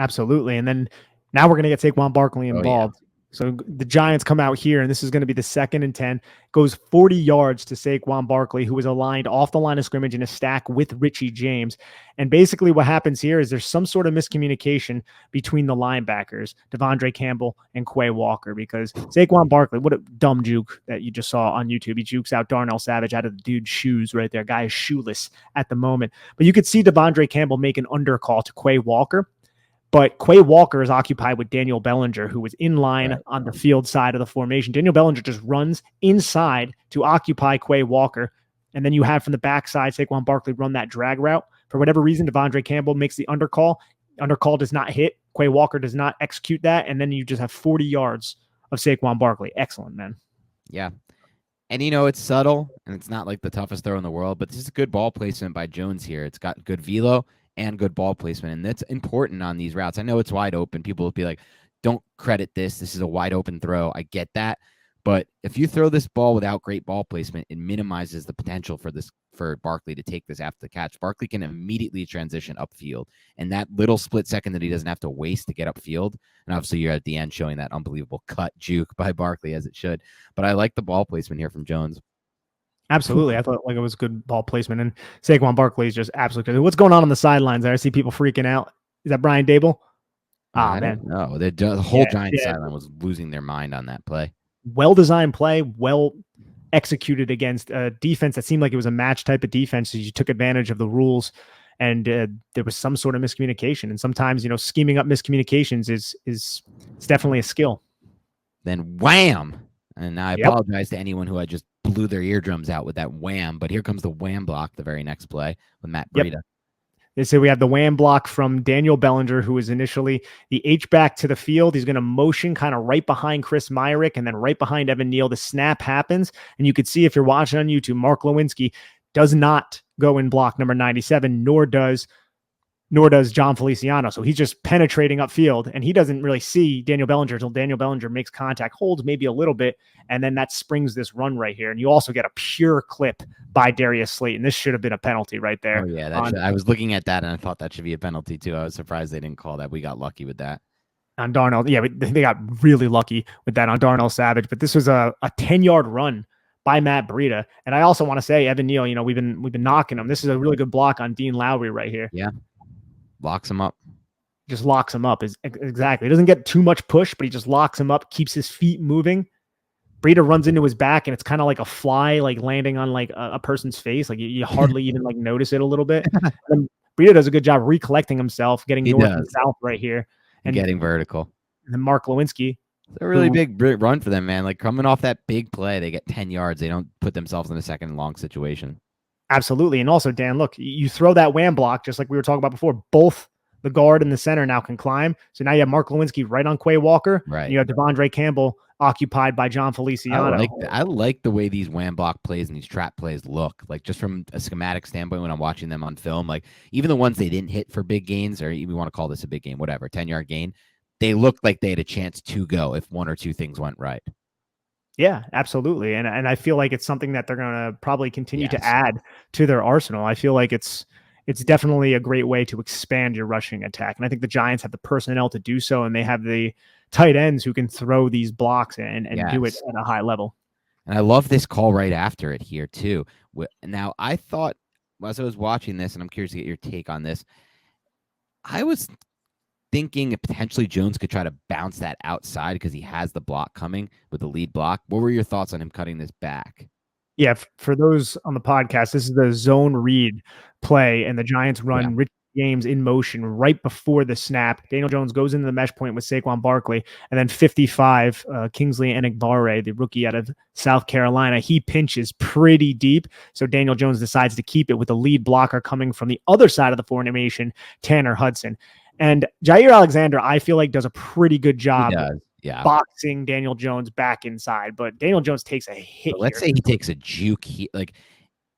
Absolutely. And then now we're going to get Saquon Barkley Oh, yeah. involved. So the Giants come out here, and this is going to be the 2nd and 10. Goes 40 yards to Saquon Barkley, who is aligned off the line of scrimmage in a stack with Richie James. And basically what happens here is there's some sort of miscommunication between the linebackers, Devondre Campbell and Quay Walker, because Saquon Barkley, what a dumb juke that you just saw on YouTube. He jukes out Darnell Savage out of the dude's shoes right there. Guy is shoeless at the moment. But you could see Devondre Campbell make an undercall to Quay Walker. But Quay Walker is occupied with Daniel Bellinger, who was in line on the field side of the formation. Daniel Bellinger just runs inside to occupy Quay Walker. And then you have from the backside, Saquon Barkley run that drag route. For whatever reason, Devondre Campbell makes the undercall. Undercall does not hit. Quay Walker does not execute that. And then you just have 40 yards of Saquon Barkley. Excellent, man. Yeah. And, it's subtle, and it's not like the toughest throw in the world, but this is a good ball placement by Jones here. It's got good velo and good ball placement, and that's important on these routes. I know it's wide open. People will be like, don't credit this. This is a wide open throw. I get that. But if you throw this ball without great ball placement, it minimizes the potential for Barkley to take this after the catch. Barkley can immediately transition upfield, and that little split second that he doesn't have to waste to get upfield, and obviously you're at the end showing that unbelievable cut juke by Barkley as it should. But I like the ball placement here from Jones. Absolutely. I thought it was good ball placement. And Saquon Barkley is just absolutely good. What's going on the sidelines there? I see people freaking out. Is that Brian Dable? I don't know. The whole Giants sideline was losing their mind on that play. Well-designed play, well executed against a defense that seemed like it was a match type of defense. So you took advantage of the rules, and there was some sort of miscommunication. And sometimes, scheming up miscommunications is it's definitely a skill. Then wham! And I apologize to anyone who I just blew their eardrums out with that wham, but here comes the wham block the very next play with Matt Breida. Yep. They say we have the wham block from Daniel Bellinger, who is initially the H-back to the field. He's going to motion kind of right behind Chris Myrick and then right behind Evan Neal. The snap happens, and you could see if you're watching on YouTube, Mark Lewinsky does not go in block number 97, nor does John Feliciano. So he's just penetrating upfield, and he doesn't really see Daniel Bellinger until Daniel Bellinger makes contact, holds maybe a little bit, and then that springs this run right here. And you also get a pure clip by Darius Slayton. This should have been a penalty right there. Oh, yeah. I was looking at that, and I thought that should be a penalty, too. I was surprised they didn't call that. We got lucky with that. On Darnell. Yeah, they got really lucky with that on Darnell Savage. But this was a 10-yard run by Matt Breida. And I also want to say, Evan Neal, we've been knocking him. This is a really good block on Dean Lowry right here. Yeah. Locks him up. Just locks him up. Exactly. He doesn't get too much push, but he just locks him up, keeps his feet moving. Breida runs into his back, and it's kind of like a fly, like landing on like a person's face. Like you hardly even like notice it a little bit. And Breida does a good job recollecting himself, getting north and south right here, and getting vertical. And then Mark Lewinsky. It's a really big run for them, man. Like coming off that big play, they get 10 yards. They don't put themselves in a second and long situation. Absolutely. And also, Dan, look, you throw that wham block, just like we were talking about before, both the guard and the center now can climb. So now you have Mark Lewinsky right on Quay Walker. Right. And you have Devondre Campbell occupied by John Feliciano. I like the way these wham block plays and these trap plays look. Like just from a schematic standpoint, when I'm watching them on film, like even the ones they didn't hit for big gains, or even want to call this a big game, whatever, 10-yard gain, they looked like they had a chance to go if one or two things went right. Yeah, absolutely. And I feel like it's something that they're going to probably continue to add to their arsenal. I feel like it's definitely a great way to expand your rushing attack. And I think the Giants have the personnel to do so, and they have the tight ends who can throw these blocks and do it at a high level. And I love this call right after it here too. Now, I thought, as I was watching this, and I'm curious to get your take on this, I was thinking potentially Jones could try to bounce that outside because he has the block coming with the lead block. What were your thoughts on him cutting this back? Yeah, for those on the podcast, this is the zone read play, and the Giants run Rich James in motion right before the snap. Daniel Jones goes into the mesh point with Saquon Barkley, and then 55, Kingsley Enagbare, the rookie out of South Carolina, he pinches pretty deep, so Daniel Jones decides to keep it with the lead blocker coming from the other side of the formation, Tanner Hudson. And Jair Alexander, I feel like, does a pretty good job boxing Daniel Jones back inside. But Daniel Jones takes a hit. Let's say he takes a juke.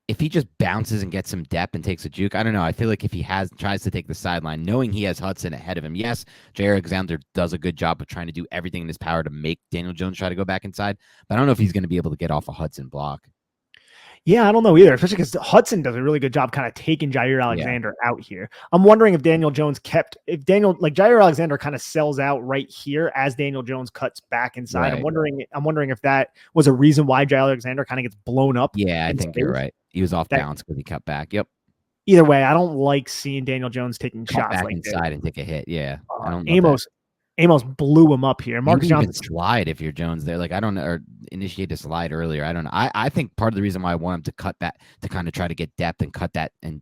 If he just bounces and gets some depth and takes a juke, I don't know. I feel like if he tries to take the sideline, knowing he has Hudson ahead of him, yes, Jair Alexander does a good job of trying to do everything in his power to make Daniel Jones try to go back inside. But I don't know if he's going to be able to get off a Hudson block. Yeah, I don't know either, especially because Hudson does a really good job kind of taking Jair Yeah, Alexander out here. I'm wondering if Jair Alexander kind of sells out right here as Daniel Jones cuts back inside. right. I'm wondering if that was a reason why Jair Alexander kind of gets blown up Yeah, I in think you're space. right. He was off That balance because he cut back. Yep. either way, I don't like seeing Daniel Jones taking Cut shots back like this. inside and take a hit. Yeah, I don't love that. Amos blew him up here. Maybe Marcus even Johnson. slide if you're Jones there. Like, I don't know, or initiate a slide earlier. I don't know. I think part of the reason why I want him to cut back to kind of try to get depth and cut that and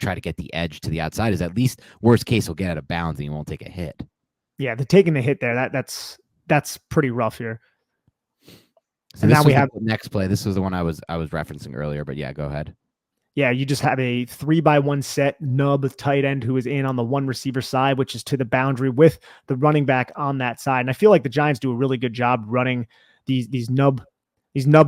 try to get the edge to the outside is at least worst case he'll get out of bounds and he won't take a hit. Yeah, taking the hit there. That's pretty rough here. So And this now was we have the next play. This was the one I was referencing earlier, but yeah, go ahead. Yeah, you just have a 3-by-1 set nub tight end who is in on the one receiver side, which is to the boundary with the running back on that side. And I feel like the Giants do a really good job running these nub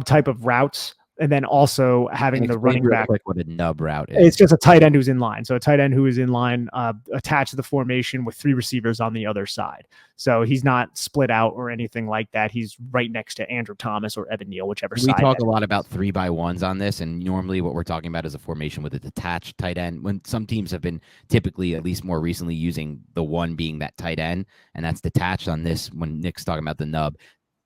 type of routes, and then also having And the explain running real back. quick what a nub route It's is. just a tight end who's in line. So a tight end who is in line attached to the formation with 3 receivers on the other side. So he's not split out or anything like that. He's right next to Andrew Thomas or Evan Neal, whichever We side. talk a lot about 3-by-1s on this, and normally what we're talking about is a formation with a detached tight end. When some teams have been typically, at least more recently, using the one being that tight end, and that's detached on this. When Nick's talking about the nub,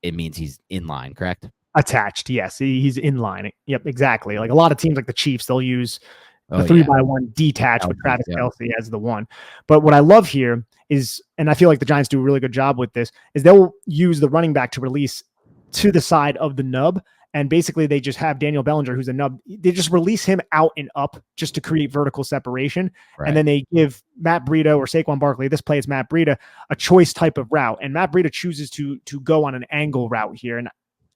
it means he's in line, correct? Attached, yes. He's in line. Yep, exactly. Like a lot of teams like the Chiefs, they'll use the Oh, 3-by-1 detached with Travis yeah. Kelce as the one. But what I love here is, and I feel like the Giants do a really good job with this, is they'll use the running back to release to the side of the nub. And basically they just have Daniel Bellinger, who's a nub. They just release him out and up just to create vertical separation. Right. And then they give Matt Breida or Saquon Barkley, this play is Matt Breida, a choice type of route. And Matt Breida chooses to go on an angle route here. And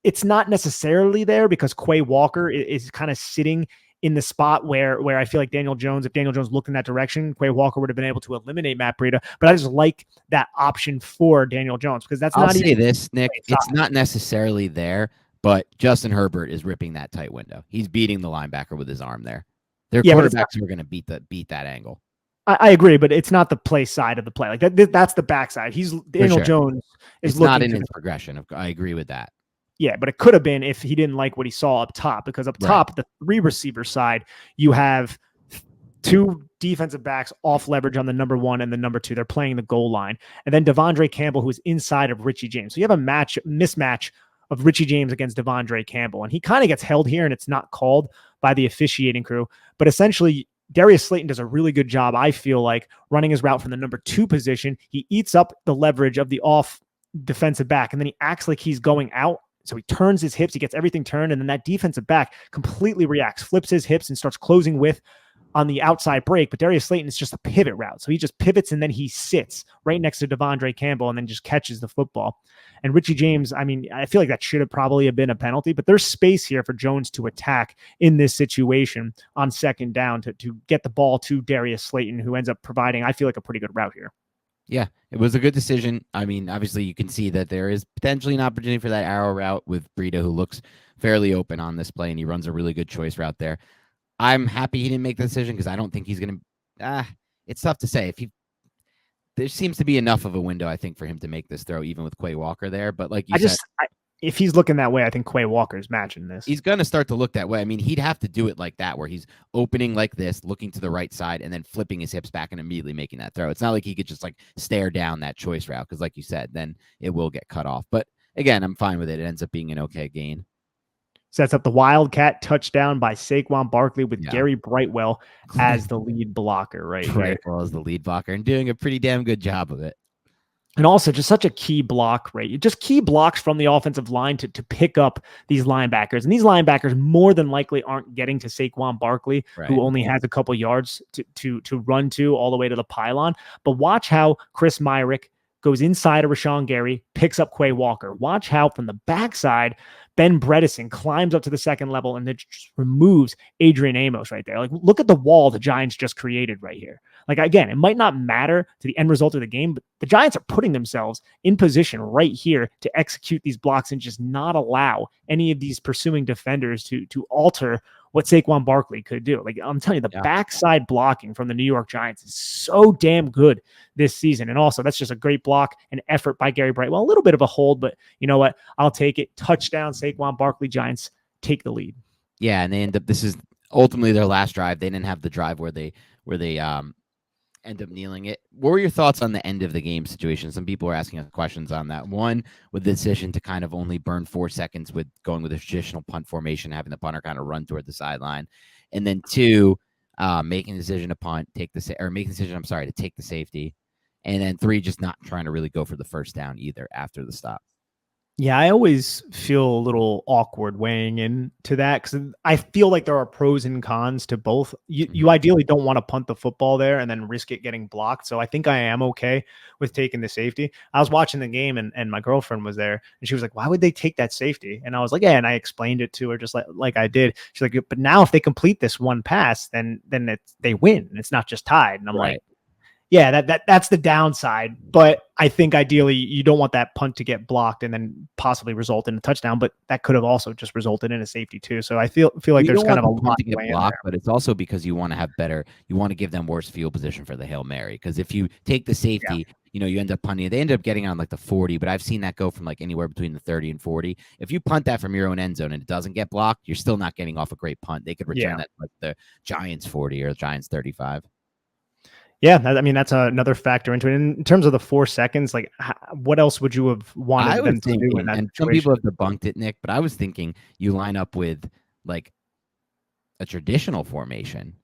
it's not necessarily there because Quay Walker is kind of sitting in the spot where I feel like if Daniel Jones looked in that direction, Quay Walker would have been able to eliminate Matt Breida. But I just like that option for Daniel Jones because that's I'll not say even this, Nick. It's not necessarily there, but Justin Herbert is ripping that tight window. He's beating the linebacker with his arm there. Their quarterbacks are going to beat that angle. I agree, but it's not the play side of the play. Like that's the backside. Daniel Jones is not in his progression. I agree with that. Yeah, but it could have been if he didn't like what he saw up top, because up top, the 3 receiver side, you have 2 defensive backs off leverage on the number 1 and the number 2. They're playing the goal line. And then Devondre Campbell, who is inside of Richie James. So you have a mismatch of Richie James against Devondre Campbell. And he kind of gets held here and it's not called by the officiating crew. But essentially, Darius Slayton does a really good job, I feel like, running his route from the number 2 position. He eats up the leverage of the off defensive back, and then he acts like he's going out. So he turns his hips, he gets everything turned, and then that defensive back completely reacts, flips his hips, and starts closing with on the outside break. But Darius Slayton is just a pivot route. So he just pivots, and then he sits right next to Devondre Campbell and then just catches the football. And Richie James, I mean, I feel like that should have probably been a penalty, but there's space here for Jones to attack in this situation on second down to get the ball to Darius Slayton, who ends up providing, I feel like, a pretty good route here. Yeah, it was a good decision. I mean, obviously, you can see that there is potentially an opportunity for that arrow route with Breida, who looks fairly open on this play, and he runs a really good choice route there. I'm happy he didn't make the decision because I don't think he's going to. It's tough to say. There seems to be enough of a window, I think, for him to make this throw, even with Quay Walker there. But like you said, if he's looking that way, I think Quay Walker's matching this. He's going to start to look that way. I mean, he'd have to do it like that, where he's opening like this, looking to the right side, and then flipping his hips back and immediately making that throw. It's not like he could just like stare down that choice route because, like you said, then it will get cut off. But again, I'm fine with it. It ends up being an okay gain. Sets up the Wildcat touchdown by Saquon Barkley with Gary Brightwell as the lead blocker right here. Brightwell as the lead blocker and doing a pretty damn good job of it. And also just such a key block, right? Just key blocks from the offensive line to pick up these linebackers. And these linebackers more than likely aren't getting to Saquon Barkley, who only has a couple yards to run to all the way to the pylon. But watch how Chris Myrick goes inside of Rashawn Gary, picks up Quay Walker. Watch how from the backside, Ben Bredesen climbs up to the second level and then just removes Adrian Amos right there. Like, look at the wall the Giants just created right here. Like, again, it might not matter to the end result of the game, but the Giants are putting themselves in position right here to execute these blocks and just not allow any of these pursuing defenders to alter what Saquon Barkley could do. Like, I'm telling you, the backside blocking from the New York Giants is so damn good this season. And also, that's just a great block and effort by Gary Brightwell. A little bit of a hold, but you know what? I'll take it. Touchdown, Saquon Barkley. Giants take the lead. Yeah, and they end up. This is ultimately their last drive. They didn't have the drive where they end up kneeling it. What were your thoughts on the end of the game situation? Some people were asking us questions on that. One, with the decision to kind of only burn 4 seconds with going with a traditional punt formation, having the punter kind of run toward the sideline, and then two, making the decision to punt, making the decision. I'm sorry, to take the safety, and then three, just not trying to really go for the first down either after the stop. Yeah, I always feel a little awkward weighing into that because I feel like there are pros and cons to both. You ideally don't want to punt the football there and then risk it getting blocked. So I think I am okay with taking the safety. I was watching the game and my girlfriend was there and she was like, "Why would they take that safety?" And I was like, "Yeah," and I explained it to her just like I did. She's like, "But now if they complete this one pass, then they win. It's not just tied." And I'm Right. like, yeah, that's the downside. But I think ideally you don't want that punt to get blocked and then possibly result in a touchdown. But that could have also just resulted in a safety too. So I feel like You there's don't kind want of a the punt lot to get way in blocked, there. but it's also because you want to have better. You want to give them worse field position for the Hail Mary. Because if you take the Yeah. safety, you end up punting. They end up getting on like the 40, but I've seen that go from like anywhere between the 30 and 40. If you punt that from your own end zone and it doesn't get blocked, you're still not getting off a great punt. They could return Yeah. that like the Giants 40 or the Giants 35. Yeah. I mean, that's another factor into it. In terms of the 4 seconds, like what else would you have I wanted was them to do in thinking, that and some people situation? have debunked it, Nick, but I was thinking you line up with like a traditional formation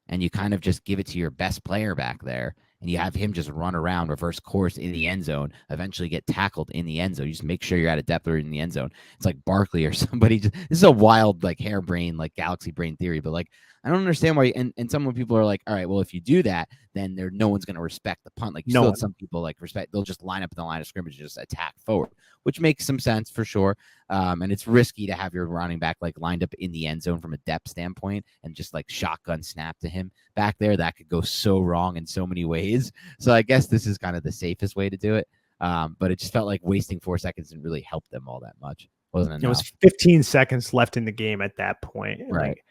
and you kind of just give it to your best player back there and you have him just run around reverse course in the end zone, eventually get tackled in the end zone. You just make sure you're at a depth in the end zone. It's like Barkley or somebody. This is a wild, like harebrained, like galaxy brain theory, but like I don't understand why. And some people are like, all right, well, if you do that, then no one's going to respect the punt. Like you No still one. had some people like respect. They'll just line up in the line of scrimmage and just attack forward, which makes some sense for sure. And it's risky to have your running back like lined up in the end zone from a depth standpoint and just like shotgun snap to him back there. That could go so wrong in so many ways. So I guess this is kind of the safest way to do it. But it just felt like wasting 4 seconds didn't really help them all that much. Wasn't It was enough. 15 seconds left in the game at that point. Right. Like,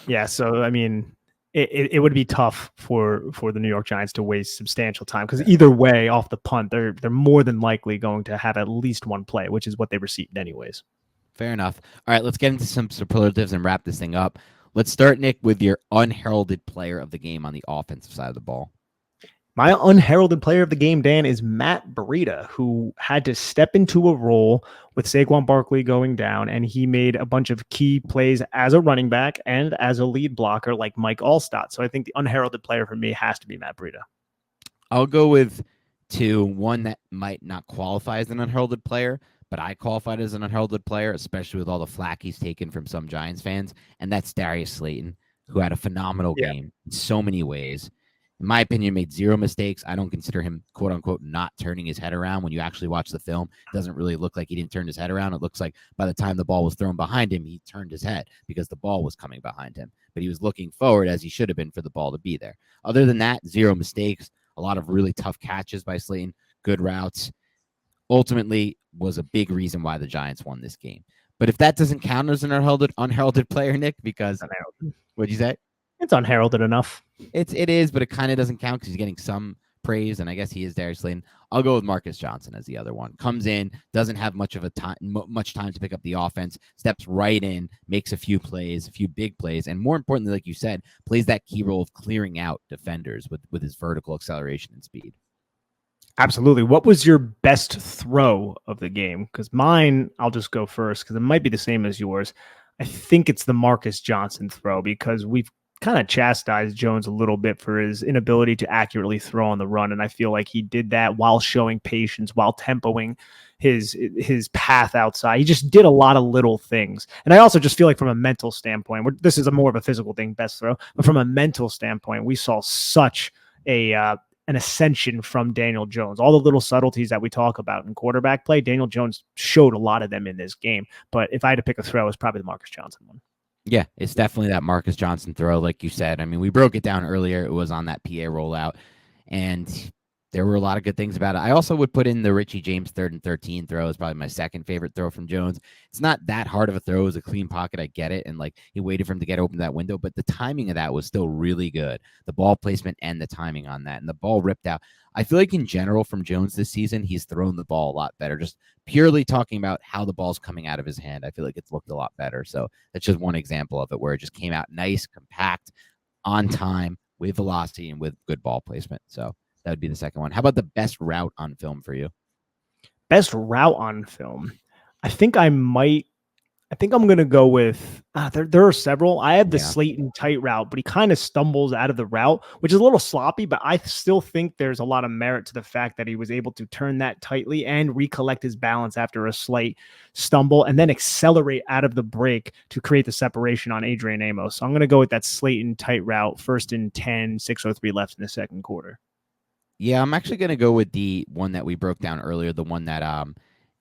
yeah. So, I mean, it would be tough for the New York Giants to waste substantial time because either way, off the punt, they're more than likely going to have at least one play, which is what they received anyways. Fair enough. All right, let's get into some superlatives and wrap this thing up. Let's start, Nick, with your unheralded player of the game on the offensive side of the ball. My unheralded player of the game, Dan, is Matt Breida, who had to step into a role with Saquon Barkley going down, and he made a bunch of key plays as a running back and as a lead blocker like Mike Allstott. So I think the unheralded player for me has to be Matt Breida. I'll go with two. One that might not qualify as an unheralded player, but I qualified as an unheralded player, especially with all the flack he's taken from some Giants fans, and that's Darius Slayton, who had a phenomenal Yeah. game in so many ways. In my opinion, made zero mistakes. I don't consider him, quote unquote, not turning his head around. When you actually watch the film, it doesn't really look like he didn't turn his head around. It looks like by the time the ball was thrown behind him, he turned his head because the ball was coming behind him. But he was looking forward as he should have been for the ball to be there. Other than that, zero mistakes, a lot of really tough catches by Slayton, good routes. Ultimately, was a big reason why the Giants won this game. But if that doesn't count as an unheralded player, Nick, because what'd you say? It's unheralded enough. It is, but it kind of doesn't count because he's getting some praise, and I guess he is Darius Slayton. I'll go with Marcus Johnson as the other one. Comes in, doesn't have much time to pick up the offense, steps right in, makes a few plays, a few big plays, and more importantly, like you said, plays that key role of clearing out defenders with his vertical acceleration and speed. Absolutely. What was your best throw of the game? Because mine, I'll just go first because it might be the same as yours. I think it's the Marcus Johnson throw because we've kind of chastised Jones a little bit for his inability to accurately throw on the run. And I feel like he did that while showing patience, while tempoing his path outside. He just did a lot of little things. And I also just feel like from a mental standpoint, this is more of a physical thing, best throw, but from a mental standpoint, we saw such an ascension from Daniel Jones. All the little subtleties that we talk about in quarterback play, Daniel Jones showed a lot of them in this game. But if I had to pick a throw, it's probably the Marcus Johnson one. Yeah, it's definitely that Marcus Johnson throw, like you said. I mean, we broke it down earlier. It was on that PA rollout, and there were a lot of good things about it. I also would put in the Richie James 3rd and 13 throw is probably my second favorite throw from Jones. It's not that hard of a throw. It was a clean pocket. I get it. And like he waited for him to get open that window, but the timing of that was still really good. The ball placement and the timing on that. And the ball ripped out. I feel like in general from Jones this season, he's thrown the ball a lot better. Just purely talking about how the ball's coming out of his hand, I feel like it's looked a lot better. So that's just one example of it where it just came out nice, compact, on time, with velocity, and with good ball placement. So that would be the second one. How about the best route on film for you? Best route on film. I think I'm going to go with there are several. I have the Slayton tight route, but he kind of stumbles out of the route, which is a little sloppy, but I still think there's a lot of merit to the fact that he was able to turn that tightly and recollect his balance after a slight stumble and then accelerate out of the break to create the separation on Adrian Amos. So I'm going to go with that Slayton tight route, 1st and 10, 6:03 left in the second quarter. Yeah, I'm actually going to go with the one that we broke down earlier, the one that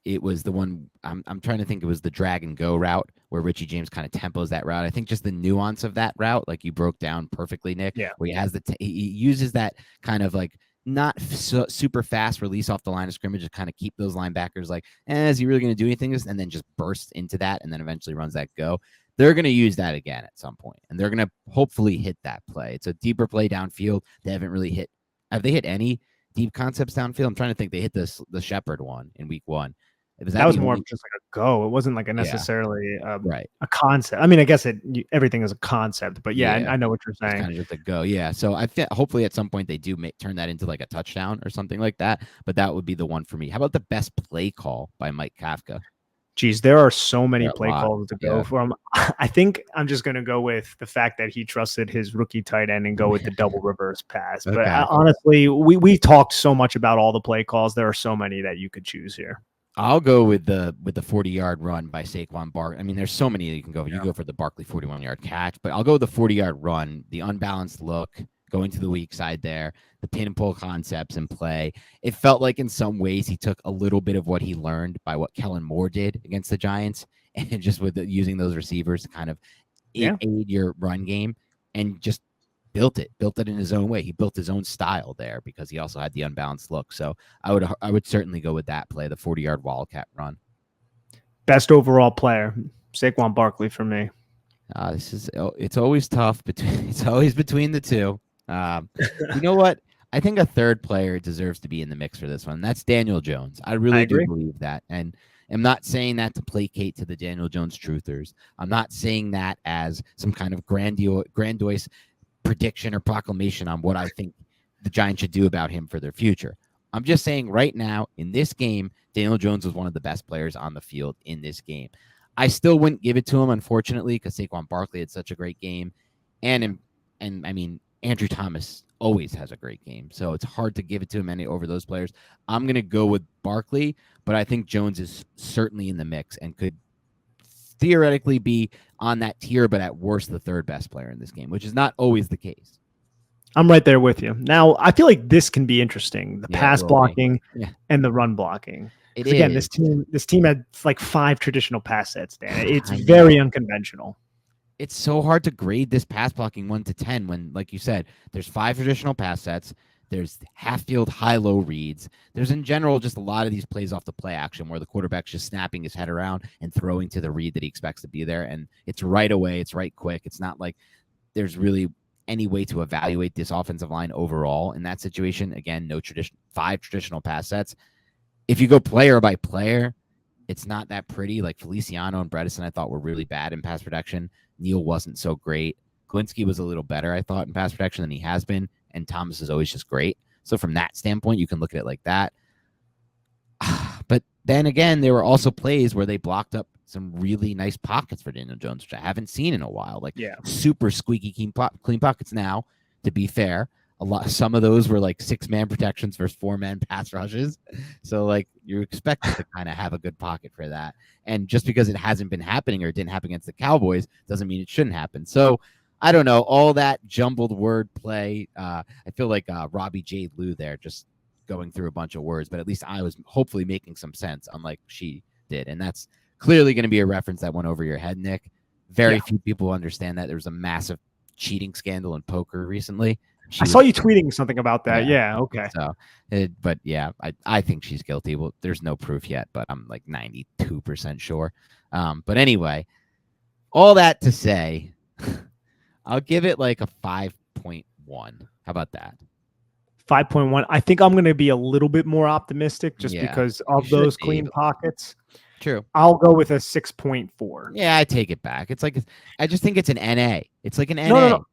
it was the one I'm trying to think. It was the drag and go route where Richie James kind of tempos that route. I think just the nuance of that route, like you broke down perfectly, Nick. Yeah. Where he has he uses that kind of like not super fast release off the line of scrimmage to kind of keep those linebackers like, is he really going to do anything? And then just bursts into that and then eventually runs that go. They're going to use that again at some point, and they're going to hopefully hit that play. It's a deeper play downfield. They haven't really hit. Have they hit any deep concepts downfield? I'm trying to think. They hit the Shepherd one in week 1. That was more of just like a go. It wasn't like a necessarily right. a concept. I mean, I guess everything is a concept, but I know what you're saying. It's kind of just a go. Yeah. So I think hopefully at some point they do turn that into like a touchdown or something like that. But that would be the one for me. How about the best play call by Mike Kafka? Geez, there are so many play calls to go from. I think I'm just going to go with the fact that he trusted his rookie tight end and go with the double reverse pass. Okay. But honestly, we talked so much about all the play calls. There are so many that you could choose here. I'll go with the 40-yard run by Saquon Barkley. I mean, there's so many that you can go. You go for the Barkley 41-yard catch, but I'll go with the 40-yard run, the unbalanced look, going to the weak side there, the pin and pull concepts in play. It felt like in some ways he took a little bit of what he learned by what Kellen Moore did against the Giants, and just with using those receivers to kind of aid your run game, and just built it in his own way. He built his own style there because he also had the unbalanced look. So I would certainly go with that play, the 40-yard Wildcat run. Best overall player, Saquon Barkley for me. It's always tough between the two. You know what? I think a third player deserves to be in the mix for this one. That's Daniel Jones. I really do believe that. And I'm not saying that to placate to the Daniel Jones truthers. I'm not saying that as some kind of grandiose prediction or proclamation on what I think the Giants should do about him for their future. I'm just saying right now in this game, Daniel Jones was one of the best players on the field in this game. I still wouldn't give it to him, unfortunately, because Saquon Barkley had such a great game. And I mean, Andrew Thomas always has a great game. So it's hard to give it to him over those players. I'm going to go with Barkley, but I think Jones is certainly in the mix and could theoretically be on that tier, but at worst, the third best player in this game, which is not always the case. I'm right there with you. Now, I feel like this can be interesting, the pass blocking and the run blocking. Again, this team had like 5 traditional pass sets, Dan. It's very unconventional. It's so hard to grade this pass blocking 1 to 10 when, like you said, there's 5 traditional pass sets. There's half-field high-low reads. There's, in general, just a lot of these plays off the play action where the quarterback's just snapping his head around and throwing to the read that he expects to be there. And it's right away. It's right quick. It's not like there's really any way to evaluate this offensive line overall in that situation. Again, 5 traditional pass sets. If you go player by player, it's not that pretty. Like Feliciano and Bredesen, I thought were really bad in pass protection. Neal wasn't so great. Glinski was a little better, I thought, in pass protection than he has been. And Thomas is always just great. So from that standpoint, you can look at it like that. But then again, there were also plays where they blocked up some really nice pockets for Daniel Jones, which I haven't seen in a while. Like super squeaky clean pockets now, to be fair. Some of those were like 6-man protections versus 4-man pass rushes. So like you're expected to kind of have a good pocket for that. And just because it hasn't been happening or it didn't happen against the Cowboys doesn't mean it shouldn't happen. So I don't know, all that jumbled word play. I feel like Robbie J. Lou there just going through a bunch of words, but at least I was hopefully making some sense, unlike she did. And that's clearly going to be a reference that went over your head, Nick. Very few people understand that. There was a massive cheating scandal in poker recently, I saw you tweeting something about that. Yeah. Okay. So, but yeah, I think she's guilty. Well, there's no proof yet, but I'm like 92% sure. But anyway, all that to say, I'll give it like a 5.1. How about that? 5.1. I think I'm going to be a little bit more optimistic just Yeah, because you of should those be, clean but- pockets. True. I'll go with a 6.4. Yeah, I take it back. It's like I just think it's an NA. It's like an NA. No.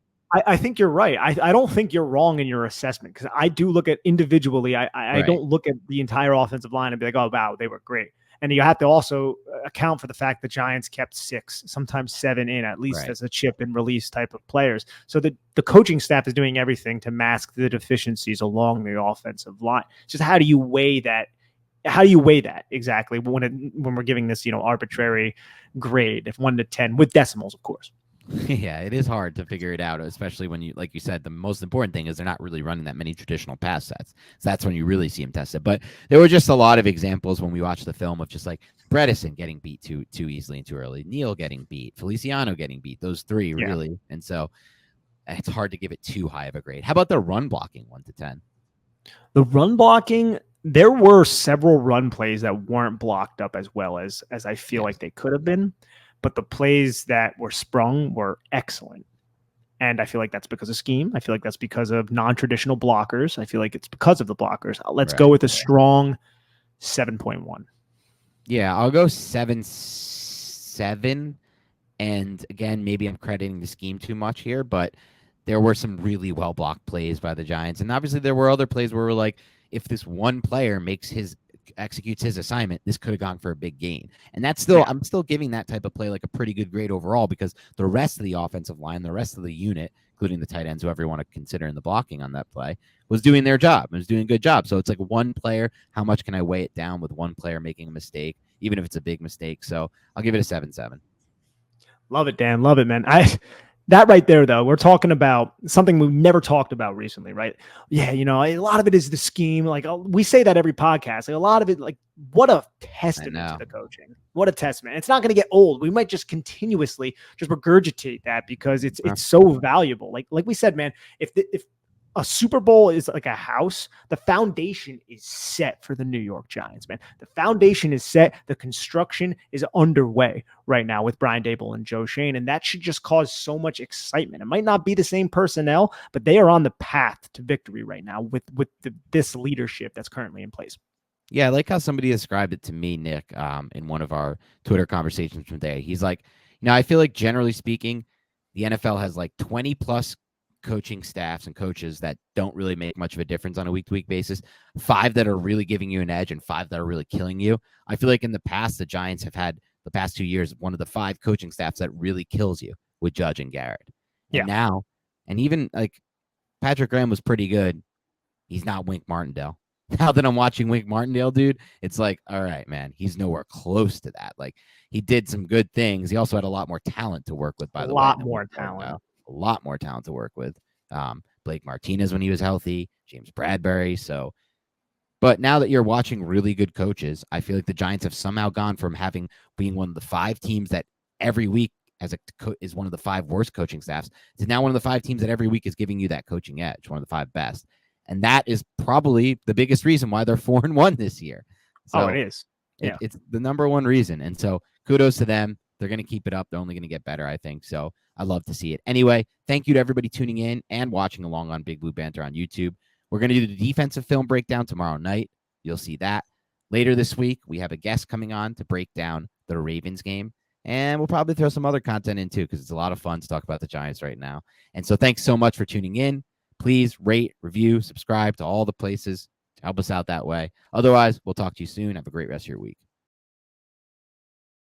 I think you're right. I don't think you're wrong in your assessment because I do look at individually. I Right. don't look at the entire offensive line and be like, oh, wow, they were great. And you have to also account for the fact the Giants kept 6, sometimes 7 in, at least Right. as a chip and release type of players. So the coaching staff is doing everything to mask the deficiencies along the offensive line. It's just how do you weigh that? How do you weigh that exactly when we're giving this, arbitrary grade, if 1 to 10 with decimals, of course? Yeah, it is hard to figure it out, especially when you, like you said, the most important thing is they're not really running that many traditional pass sets. So that's when you really see them tested. But there were just a lot of examples when we watched the film of just like Bredesen getting beat too easily and too early, Neal getting beat, Feliciano getting beat, those three really. And so it's hard to give it too high of a grade. How about the run blocking 1 to 10? The run blocking, there were several run plays that weren't blocked up as well as I feel like they could have been. But the plays that were sprung were excellent. And I feel like that's because of scheme. I feel like that's because of non-traditional blockers. I feel like it's because of the blockers. Let's go with a strong 7.1. Yeah, I'll go 7.7. And again, maybe I'm crediting the scheme too much here, but there were some really well blocked plays by the Giants. And obviously there were other plays where we're like, if this one player executes his assignment, this could have gone for a big gain. And that's still, I'm still giving that type of play like a pretty good grade overall because the rest of the offensive line, the rest of the unit, including the tight ends, whoever you want to consider in the blocking on that play, was doing their job. It was doing a good job. So it's like one player, how much can I weigh it down with one player making a mistake, even if it's a big mistake? So I'll give it a 7.7. Love it, Dan. Love it, man. That right there, though, we're talking about something we've never talked about recently, right? Yeah, a lot of it is the scheme. Like we say that every podcast. Like a lot of it, like what a testament to the coaching. What a testament. It's not going to get old. We might just continuously just regurgitate that because it's so valuable. Like we said, man, if a Super Bowl is like a house, the foundation is set for the New York Giants, man. The foundation is set. The construction is underway right now with Brian Daboll and Joe Schoen, and that should just cause so much excitement. It might not be the same personnel, but they are on the path to victory right now with this leadership that's currently in place. Yeah, I like how somebody described it to me, Nick, in one of our Twitter conversations today. He's like, I feel like generally speaking, the NFL has like 20 plus coaching staffs and coaches that don't really make much of a difference on a week-to-week basis, 5 that are really giving you an edge and 5 that are really killing you. I feel like in the past, the Giants have had the past 2 years one of the 5 coaching staffs that really kills you with Judge and Garrett. And now, and even like Patrick Graham was pretty good. He's not Wink Martindale. Now that I'm watching Wink Martindale, dude, it's like, all right, man, he's nowhere close to that. Like he did some good things. He also had a lot more talent to work with, by the way. A lot more talent to work with. Blake Martinez when he was healthy, James Bradbury. So, but now that you're watching really good coaches, I feel like the Giants have somehow gone from being one of the 5 teams that every week is one of the 5 worst coaching staffs to now one of the 5 teams that every week is giving you that coaching edge, one of the 5 best. And that is probably the biggest reason why they're 4-1 this year. So it is. Yeah. It's the number one reason. And so kudos to them. They're going to keep it up. They're only going to get better, I think. So I love to see it. Anyway, thank you to everybody tuning in and watching along on Big Blue Banter on YouTube. We're going to do the defensive film breakdown tomorrow night. You'll see that. Later this week, we have a guest coming on to break down the Ravens game. And we'll probably throw some other content in too, because it's a lot of fun to talk about the Giants right now. And so thanks so much for tuning in. Please rate, review, subscribe to all the places to help us out that way. Otherwise, we'll talk to you soon. Have a great rest of your week.